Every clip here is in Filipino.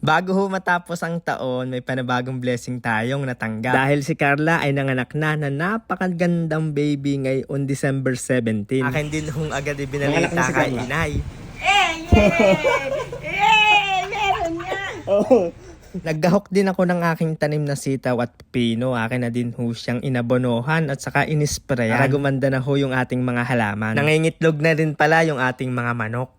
Bago ho matapos ang taon, may panibagong blessing tayong natanggap. Dahil si Carla ay nanganak na napakagandang baby ngayon December 17. Akin din hong agad ibinalita si kay Carla. inay. Meron nga. Naggahok din ako ng aking tanim na sitaw at pepino. Akin na din ho siyang inabonohan at saka inisprayan. Para gumanda na ho yung ating mga halaman. Nangingitlog na rin pala yung ating mga manok.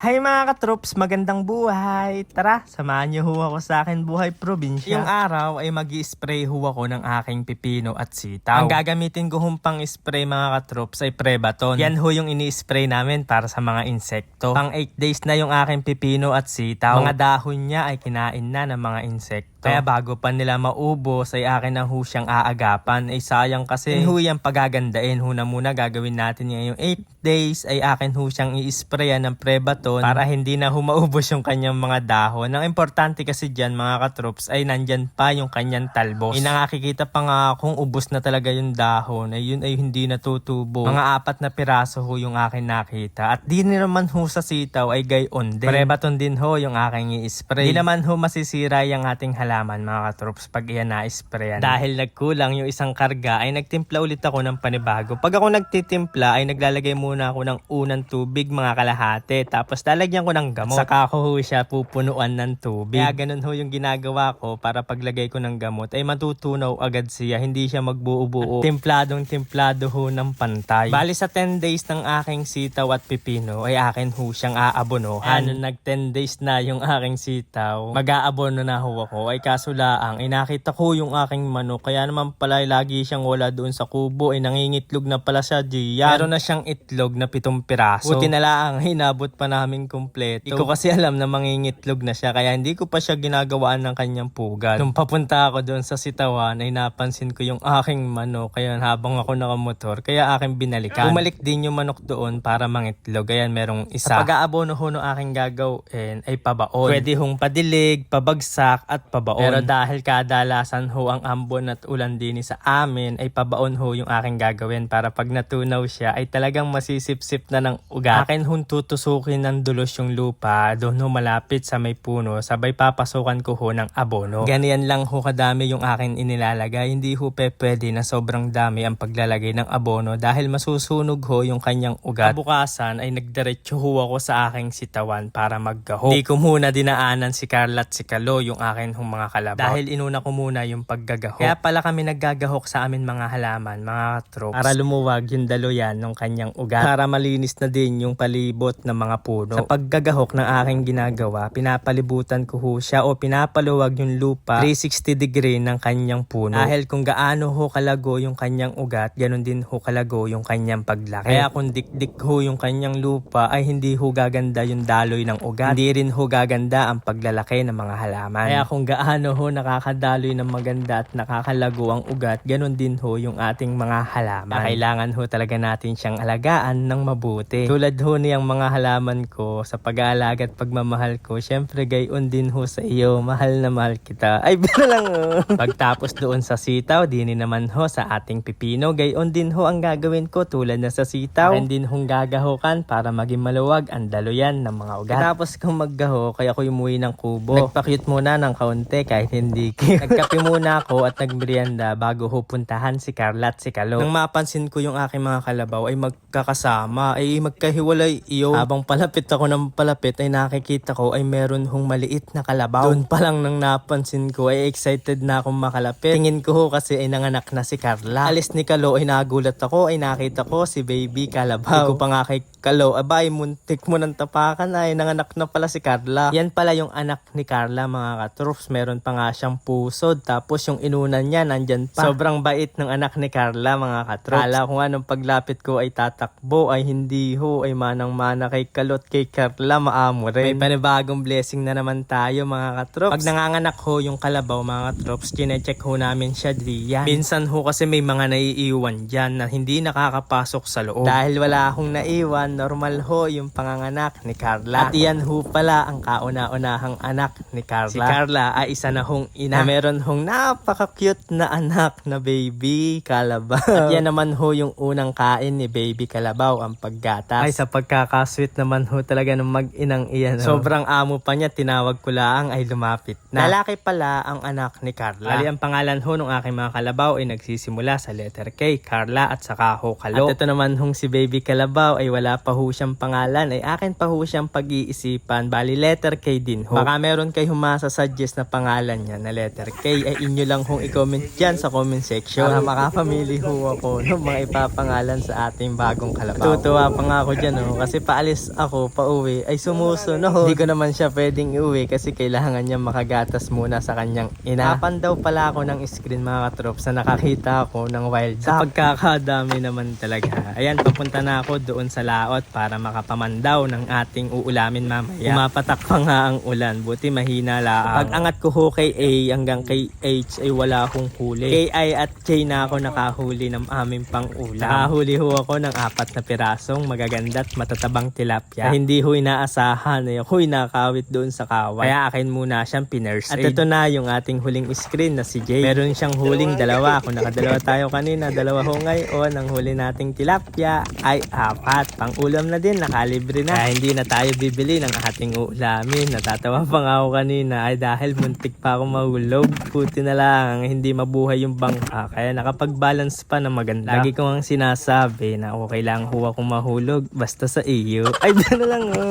Hi mga katrops, magandang buhay! Tara, samahan niyo ho ako sa akin buhay probinsya. Yung araw ay mag-i-spray ho ako ng aking pipino at sitaw. Ang gagamitin ko hong pang-spray mga katrops ay Prebaton. Yan ho yung ini-spray namin para sa mga insekto. Pang 8 days na yung aking pipino at sitaw. Mga dahon niya ay kinain na ng mga insekto. Kaya bago pa nila maubos ay akin na ho siyang aagapan. Ay sayang kasi ho yung pagagandain. Huna muna gagawin natin ngayong 8 days ay akin ho siyang i-sprayan ng Prebaton para hindi na ho maubos yung kanyang mga dahon. Ang importante kasi dyan mga katrops ay nandyan pa yung kanyang talbos. Nakikita pa nga kung ubos na talaga yung dahon ay yun ay hindi natutubo. Mga 4 na piraso ho yung akin nakita. At di naman ho sa sitaw ay gayon din. Prebaton din ho yung aking i-spray. Di naman ho masisira yung ating halaman mga katrops pag iyan na-sprayan. Dahil nagkulang yung isang karga ay nagtimpla ulit ako ng panibago. Pag ako nagtitimpla ay naglalagay muna ako ng unang tubig mga kalahati. Tapos lalagyan ko ng gamot. Saka ko ho siya pupunuan ng tubig. Kaya ganun ho yung ginagawa ko para paglagay ko ng gamot ay matutunaw agad siya. Hindi siya magbuo-buo. Templadong-templado ho ng pantay. Bali sa 10 days ng aking sitaw at pipino ay akin ho siyang aabonohan. Ano nag 10 days na yung aking sitaw, mag-aabono na ho ako. Ay kaso laang, nakita ko yung aking manok. Kaya naman pala lagi siyang wala doon sa kubo. Ay nangingitlog na pala siya diyan. Meron na siyang itlog na 7 piraso. Buti na lang, hinabot pa namin kompleto. Hindi ko kasi alam na mangingitlog na siya. Kaya hindi ko pa siya ginagawaan ng kanyang pugad. Nung papunta ako doon sa sitawan ay napansin ko yung aking manok. Kaya habang ako nakamotor, kaya aking binalikan. Bumalik din yung manok doon para mangitlog. Kaya merong isa. Sa pag-aabono ho no aking gagawin ay pabaon. Pwede hong padilig, pabagsak at pabaon. Pero dahil kadalasan ho ang ambon at ulan din sa amin ay pabaon ho yung aking gagawin para pag natunaw siya ay talagang masisip-sip na ng ugat. Akin hong tutusukin ng dulos yung lupa doon ho malapit sa may puno sabay papasukan ko ho ng abono. Ganyan lang ho kadami yung akin inilalagay. Hindi ho pwede na sobrang dami ang paglalagay ng abono dahil masusunog ho yung kanyang ugat. Bukasan ay nagdiretso ho ako sa aking sitawan para maggaho. Hindi ko muna dinaanan si Carla at si Kalo yung akin hong mga kalabaw. Dahil inuna ko muna yung paggagaho. Kaya pala kami naggagahok sa amin mga halaman, mga katrops. Para lumuwag yung daluyan ng kanyang ugat. Para malinis na din yung palibot ng mga puno. Sa paggagahok ng aking ginagawa, pinapalibutan ko ho siya o pinapaluwag yung lupa 360 degree ng kanyang puno. Dahil kung gaano ho kalago yung kanyang ugat, ganun din ho kalago yung kanyang paglaki. Kaya kung dikdik ho yung kanyang lupa ay hindi ho gaganda yung daloy ng ugat. Hindi rin ho gaganda ang paglalaki ng mga halaman. Kaya kung gaano ho nakakadaloy ng maganda at nakakalago ang ugat, ganun din ho yung ating mga halaman. Kailangan ho talaga natin siyang alagaan ng mabuti. Tulad ho niyang mga halaman ko sa pag-aalaga at pagmamahal ko, syempre gayon din ho sa iyo, mahal na mahal kita. Ay, biro lang oh. Pagtapos doon sa sitaw, din naman ho sa ating pipino, gayon din ho ang gagawin ko tulad na sa sitaw. Akin din hong gagahokan para maging maluwag ang daluyan ng mga ugat. Tapos kung maggaho, kaya ko umuwi ng kubo. Nagpakyut muna ng kaunti kahit hindi nagkape muna ako at nagmerienda bago ho puntahan si Carla at si Kalo. Nang mapansin ko yung aking mga kalabaw ay magkakasama, ay magkahiwalay iyo. Habang palapit ako ng palapit ay nakikita ko ay meron hong maliit na kalabaw. Doon pa lang nang napansin ko ay excited na akong makalapit. Tingin ko ho kasi ay nanganak na si Carla. Alis ni Kalo ay nagulat ako, ay nakita ko si baby kalabaw. Hindi ko pa nga kay Kalo, abay muntik mo ng tapakan ay nanganak na pala si Carla. Yan pala yung anak ni Carla mga katrops. Meron pa nga siyang pusod. Tapos yung inunan niya nandyan pa. Sobrang bait ng anak ni Carla mga katrops. Kala ko nga nung paglapit ko ay tatakbo ay hindi ho ay manang-mana kay Kalot kay Carla maamo rin. May panibagong blessing na naman tayo mga katrops. Pag nanganganak ho yung kalabaw mga katrops, chinecheck ho namin siya diyan. Minsan ho kasi may mga naiiwan dyan na hindi nakakapasok sa loob. Dahil wala akong naiwan yan, normal ho yung panganganak ni Carla. At yan ho pala ang kauna-unahang anak ni Carla. Si Carla ay isa na hong ina. Na meron hong napaka-cute na anak na baby Kalabaw. At yan naman ho yung unang kain ni baby Kalabaw, ang paggatas. Ay, sa pagkakasweet naman ho talaga ng mag-inang iyan. Sobrang amo pa niya, tinawag ko lang ay lumapit na. Lalaki pala ang anak ni Carla. Ali, ang pangalan ho ng aking mga kalabaw ay nagsisimula sa letter K, Carla at saka ho Kalo. At ito naman hong si baby Kalabaw ay wala pa ho siyang pangalan, ay akin pa ho siyang pag-iisipan. Bali letter K din ho. Baka meron kayo humasa-suggest na pangalan niya na letter K, ay inyo lang hong i-comment dyan sa comment section para makapamili ho ako ng mga ipapangalan sa ating bagong kalabaw. Tutuwa pa nga ako dyan ho, kasi paalis ako pauwi ay sumusunod. Hindi ko naman siya pwedeng iuwi kasi kailangan niya makagatas muna sa kanyang ina. Kapan daw pala ako ng screen mga katrops na nakakita ako ng wild duck. Sa pagkakadami naman talaga. Ayan, papunta na ako doon sa laot para makapamandaw ng ating uulamin mamaya. Umapatak pa nga ang ulan, buti mahina lang. Pag angat ko ho kay A hanggang kay H ay wala akong huli. Kay I at J na ako nakahuli ng aming pang-ulam. Nakahuli ho ako ng 4 na pirasong magaganda at matatabang tilapia. Na hindi ho inaasahan ay ako'y nakawit doon sa kawan. Kaya akin muna siyang pinurse. At ito na yung ating huling screen na si J. Meron siyang huling dalawa. Kung nakadalawa tayo kanina, dalawa ho ngayon. Ang huli nating tilapia ay 4. Pang-ulam na din, nakalibre na. Kaya hindi na tayo bibili ng ating ulamin. Natatawa pa nga ako kanina ay dahil muntik pa ako mahulog. Puti na lang, hindi mabuhay yung bangka. Kaya nakapag-balance pa na maganda. Lagi ko ang sinasabi na okay lang ho akong mahulog basta sa iyo. Ay, doon na lang ho.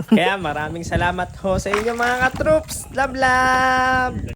Kaya maraming salamat ho sa inyo mga katroops. Love, love!